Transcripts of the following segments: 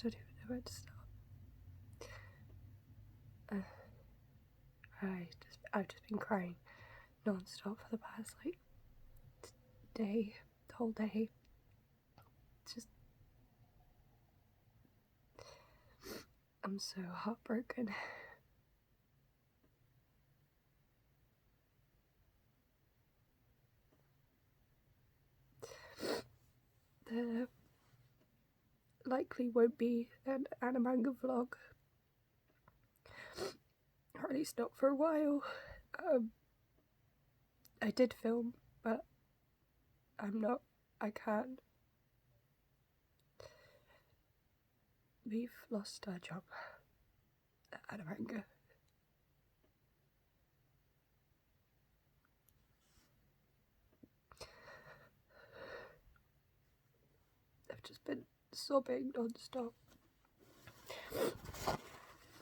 don't even know where to start. I've just been crying non-stop for the past like day, the whole day. It's just, I'm so heartbroken. There likely won't be an manga vlog, or at least not for a while. I did film, but I can't. We've lost our job at manga. I've just been sobbing non-stop.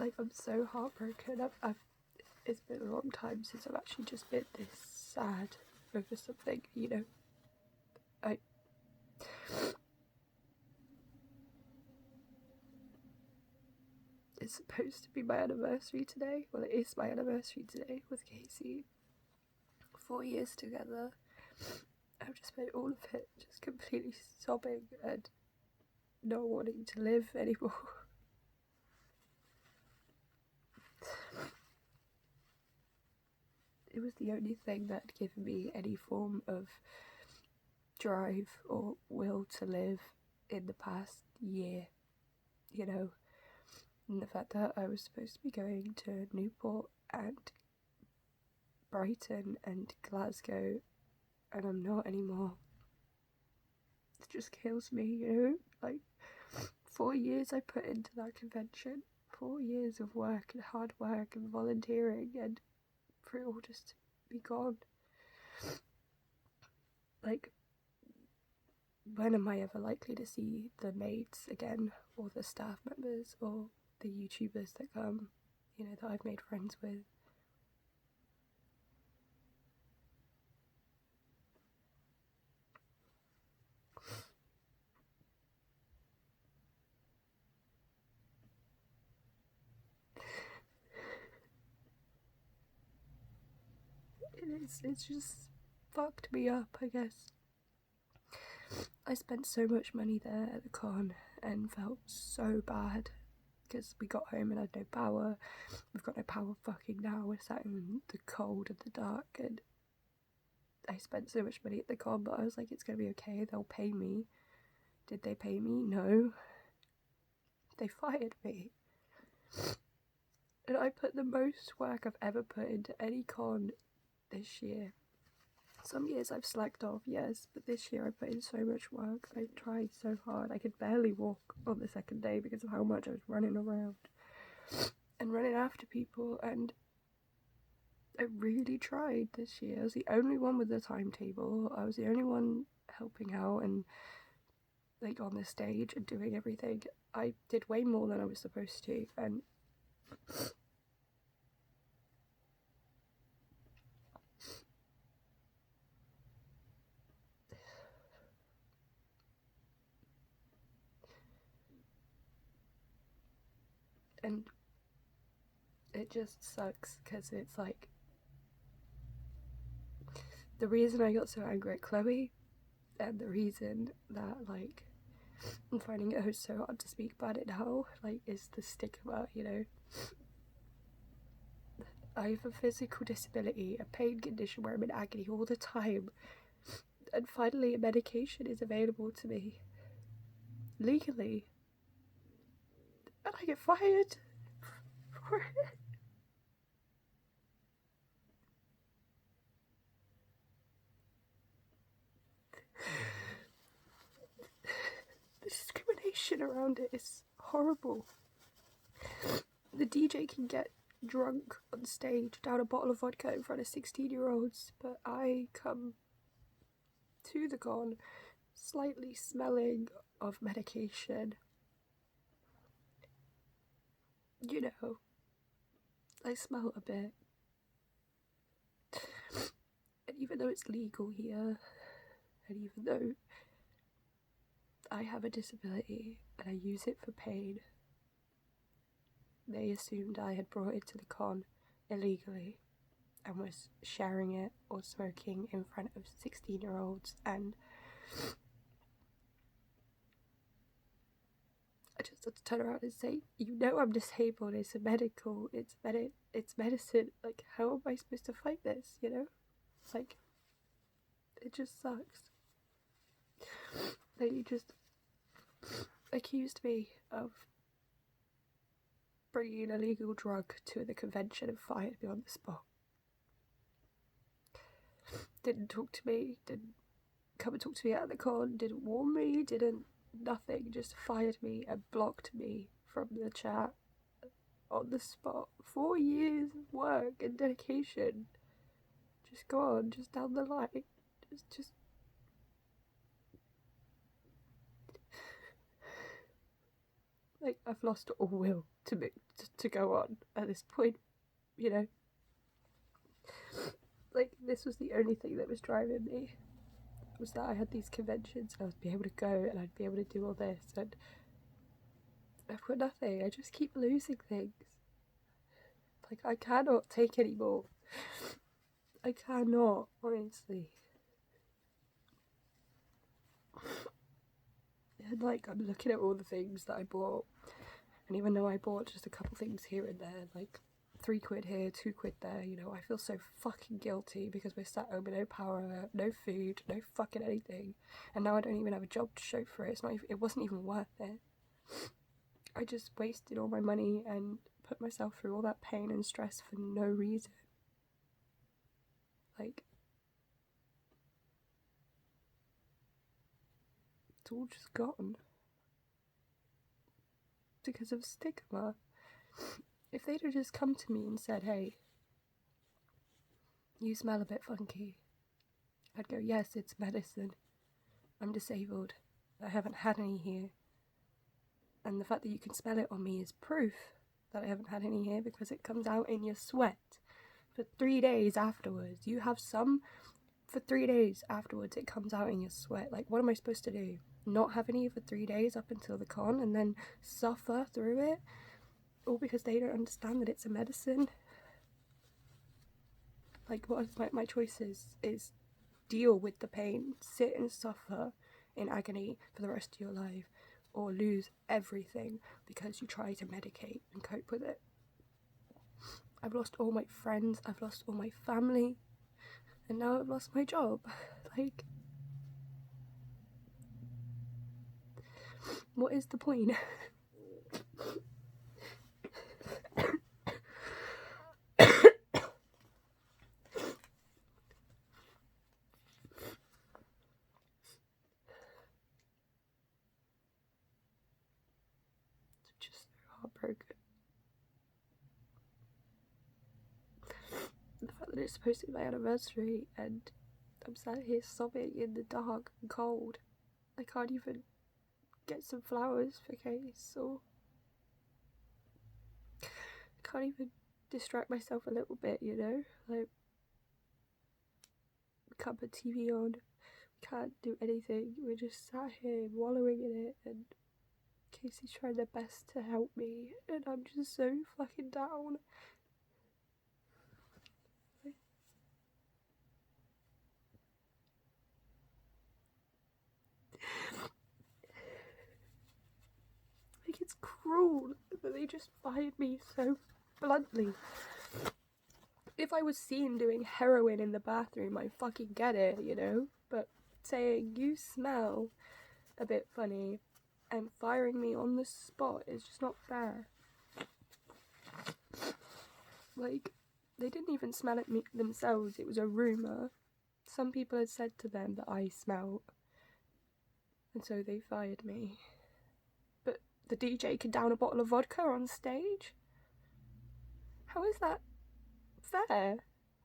Like, I'm so heartbroken. It's been a long time since I've actually just been this sad over something, you know. It's supposed to be my anniversary today. Well, it is my anniversary today with Casey. 4 years together. I've just spent all of it just completely sobbing and not wanting to live anymore. It was the only thing that had given me any form of drive or will to live in the past year, you know. And the fact that I was supposed to be going to Newport and Brighton and Glasgow, and I'm not anymore. It just kills me, you know. Like, 4 years I put into that convention, 4 years of work and hard work and volunteering, and for it all just to be gone. Like, when am I ever likely to see the maids again, or the staff members, or the YouTubers that come, you know, that I've made friends with? It's just fucked me up, I guess. I spent so much money there at the con and felt so bad because we got home and had no power. We've got no power fucking now. We're sat in the cold and the dark, and I spent so much money at the con, but I was like, it's gonna be okay, they'll pay me. Did they pay me? No. They fired me. And I put the most work I've ever put into any con this year. Some years I've slacked off, yes, but this year I put in so much work. I tried so hard. I could barely walk on the second day because of how much I was running around and running after people, and I really tried this year. I was the only one with the timetable. I was the only one helping out and like on the stage and doing everything. I did way more than I was supposed to, and it just sucks because it's like, the reason I got so angry at Chloe and the reason that like I'm finding it so hard to speak about it now, like, is the stigma, you know. I have a physical disability, a pain condition where I'm in agony all the time, and finally a medication is available to me legally, and I get fired for it. The discrimination around it is horrible. The DJ can get drunk on stage, down a bottle of vodka in front of 16-year-olds, but I come to the con slightly smelling of medication. You know, I smell a bit. And even though it's legal here, and even though I have a disability, and I use it for pain. They assumed I had brought it to the con illegally and was sharing it or smoking in front of 16-year-olds, and I just had to turn around and say, you know I'm disabled, it's medicine, like, how am I supposed to fight this, you know? Like, it just sucks. They just accused me of bringing an illegal drug to the convention and fired me on the spot. Didn't talk to me, didn't come and talk to me at the con, didn't warn me, nothing, just fired me and blocked me from the chat on the spot. 4 years of work and dedication just gone, just down the line. Just like, I've lost all will to go on at this point, you know. Like, this was the only thing that was driving me, was that I had these conventions and I would be able to go and I'd be able to do all this, and I've got nothing. I just keep losing things. Like, I cannot take any more. I cannot, honestly. And like, I'm looking at all the things that I bought, and even though I bought just a couple things here and there, like £3 here, £2 there, you know, I feel so fucking guilty because we're sat home with no power, no food, no fucking anything, and now I don't even have a job to show for it. It wasn't even worth it. I just wasted all my money and put myself through all that pain and stress for no reason. Like, it's all just gone because of stigma. If they'd have just come to me and said, hey, you smell a bit funky, I'd go, yes, it's medicine. I'm disabled. I haven't had any here. And the fact that you can smell it on me is proof that I haven't had any here, because it comes out in your sweat for 3 days afterwards. You have some for 3 days afterwards, it comes out in your sweat. Like, what am I supposed to do? Not have any for 3 days up until the con and then suffer through it? All because they don't understand that it's a medicine? Like, what is my choices is deal with the pain, sit and suffer in agony for the rest of your life, or lose everything because you try to medicate and cope with it. I've lost all my friends, I've lost all my family, and now I've lost my job. Like, what is the point? Just so heartbroken. The fact that it's supposed to be my anniversary and I'm sat here sobbing in the dark and cold. I can't even get some flowers for Case, or I can't even distract myself a little bit, you know? Like, we can't put TV on, we can't do anything, we're just sat here wallowing in it, and Casey's trying their best to help me, and I'm just so fucking down. Like, it's cruel that they just fired me so bluntly. If I was seen doing heroin in the bathroom, I fucking get it, you know? But saying you smell a bit funny and firing me on the spot is just not fair. Like, they didn't even smell it themselves, it was a rumour. Some people had said to them that I smelled, and so they fired me. But the DJ can down a bottle of vodka on stage? How is that fair?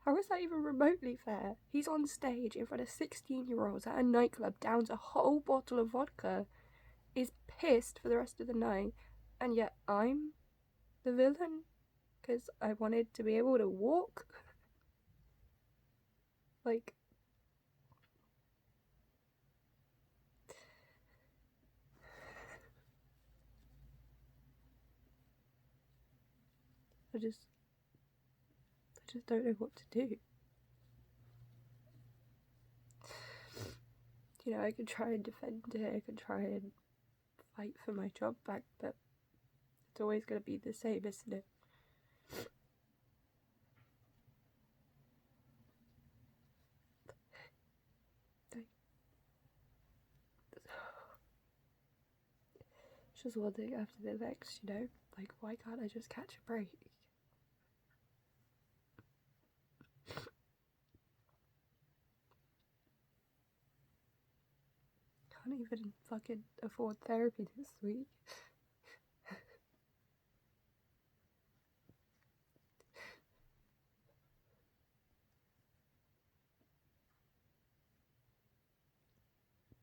How is that even remotely fair? He's on stage in front of 16-year-olds at a nightclub, downs a whole bottle of vodka, is pissed for the rest of the night, and yet I'm the villain because I wanted to be able to walk? Like, I just don't know what to do. You know, I could try and defend it, I could try and fight for my job back, but it's always going to be the same, isn't it? It's just one thing after the next, you know? Like, why can't I just catch a break? Can't even fucking afford therapy this week.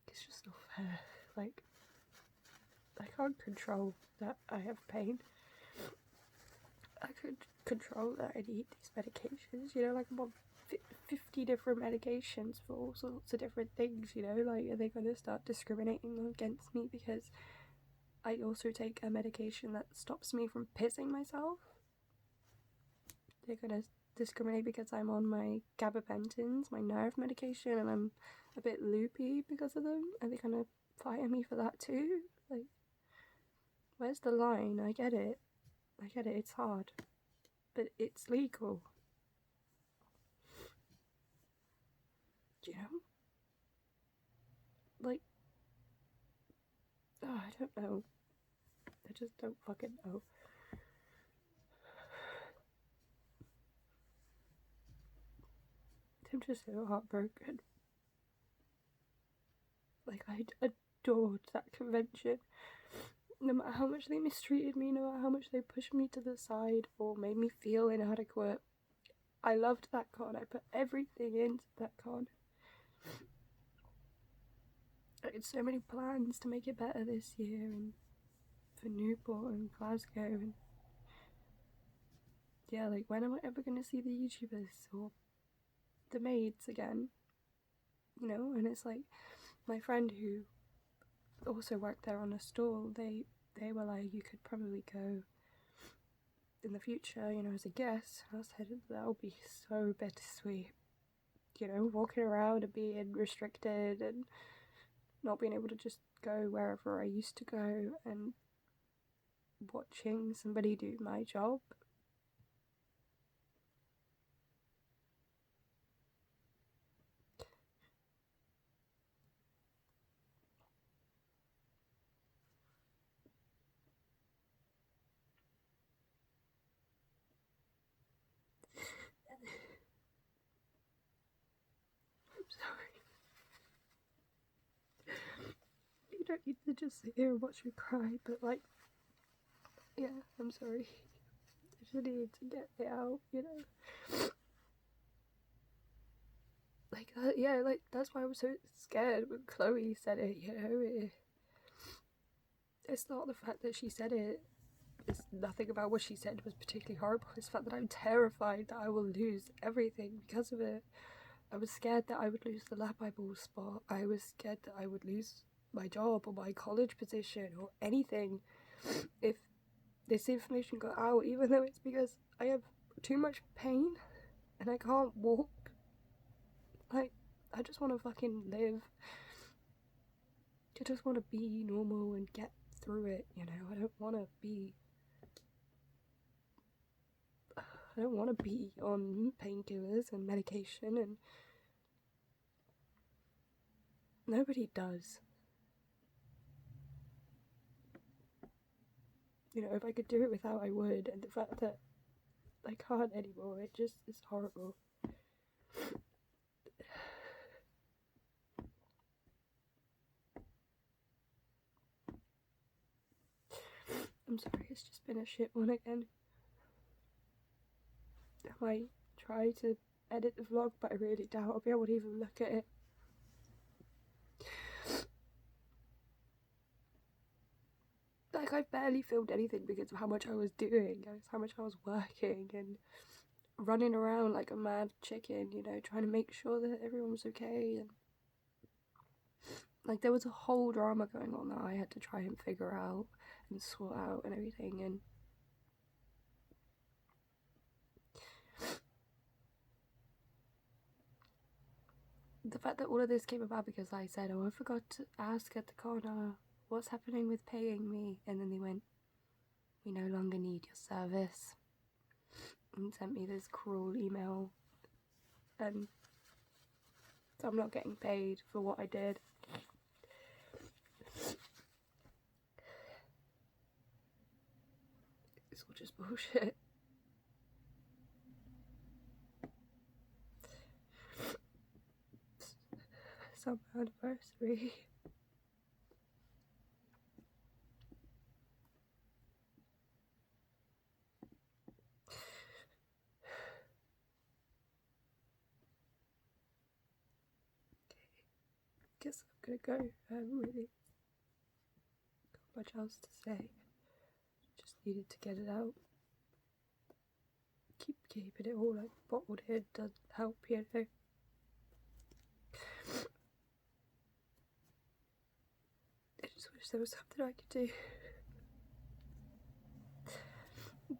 It's just not fair. Like, I can't control that I have pain. I could control that I need these medications, you know, like I'm on 50 different medications for all sorts of different things, you know, like are they going to start discriminating against me because I also take a medication that stops me from pissing myself? They're going to discriminate because I'm on my gabapentins, my nerve medication, and I'm a bit loopy because of them? Are they going to fire me for that too? Like, where's the line? I get it, it's hard, but it's legal. Do you know? Like, oh, I don't know. I just don't fucking know. I'm just so heartbroken. Like, I adored that convention. No matter how much they mistreated me, no matter how much they pushed me to the side or made me feel inadequate, I loved that con. I put everything into that con. I had so many plans to make it better this year, and for Newport and Glasgow, and yeah, like, when am I ever going to see the YouTubers or the maids again? You know, and it's like, my friend who also worked there on a stall, they were like, you could probably go in the future, you know, as a guest. I said, that would be so bittersweet, you know, walking around and being restricted and not being able to just go wherever I used to go, and watching somebody do my job. I'm sorry. You don't need to just sit here and watch me cry, but like, yeah, I'm sorry. I just needed to get it out, you know. Like, yeah, like, that's why I was so scared when Chloe said it, you know. It's not the fact that she said it. It's nothing about what she said was particularly horrible. It's the fact that I'm terrified that I will lose everything because of it. I was scared that I would lose the lap eyeball spot. I was scared that I would lose my job or my college position or anything if this information got out, even though it's because I have too much pain and I can't walk. Like, I just want to fucking live. I just want to be normal and get through it, you know. I don't want to be on painkillers and medication, and nobody does. You know, if I could do it without, I would, and the fact that I can't anymore, it just is horrible. I'm sorry, it's just been a shit one again. I might try to edit the vlog, but I really doubt I'll be able to even look at it. Like, I barely filmed anything because of how much I was doing, how much I was working and running around like a mad chicken, you know, trying to make sure that everyone was okay. And like, there was a whole drama going on that I had to try and figure out and sort out and everything, and the fact that all of this came about because I said, oh, I forgot to ask at the corner what's happening with paying me, and then they went, we no longer need your service, and sent me this cruel email, and so I'm not getting paid for what I did. It's all just bullshit. Summer anniversary. Guess I'm gonna go. I haven't really got much else to say. Just needed to get it out. Keeping it all like bottled in doesn't help, you know. I just wish there was something I could do.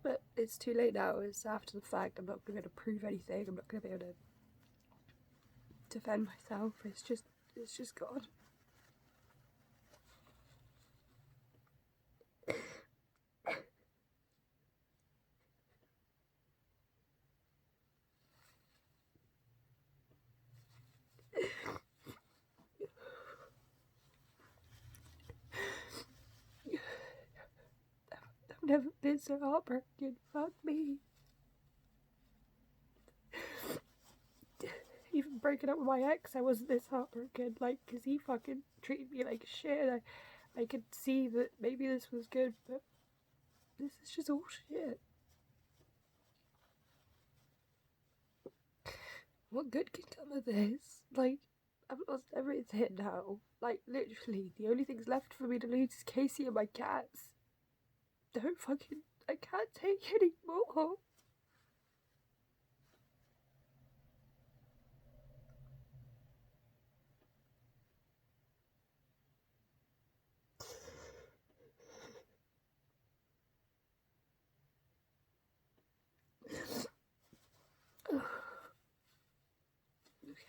But it's too late now. It's after the fact. I'm not going to be able to prove anything. I'm not going to be able to defend myself. It's just gone. I've never been so heartbroken. Fuck me. Even breaking up with my ex, I wasn't this heartbroken. Like, because he fucking treated me like shit. I could see that maybe this was good, but this is just all shit. What good can come of this? Like, I've lost everything now. Like, literally, the only things left for me to lose is Casey and my cats. I can't take any more.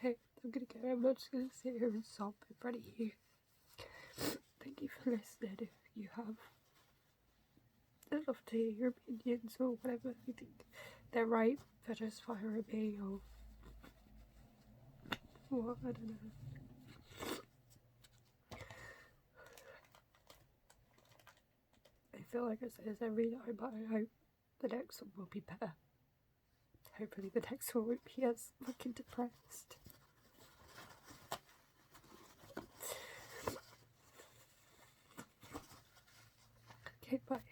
Okay, I'm gonna go. I'm not just gonna sit here and sob in front of you. Thank you for listening. If you have, I'd love to hear your opinions or whatever you think they're right for just firing me or what, I don't know. I feel like I say this every time, but I hope the next one will be better. Hopefully the next one won't be as fucking depressed. Okay, bye.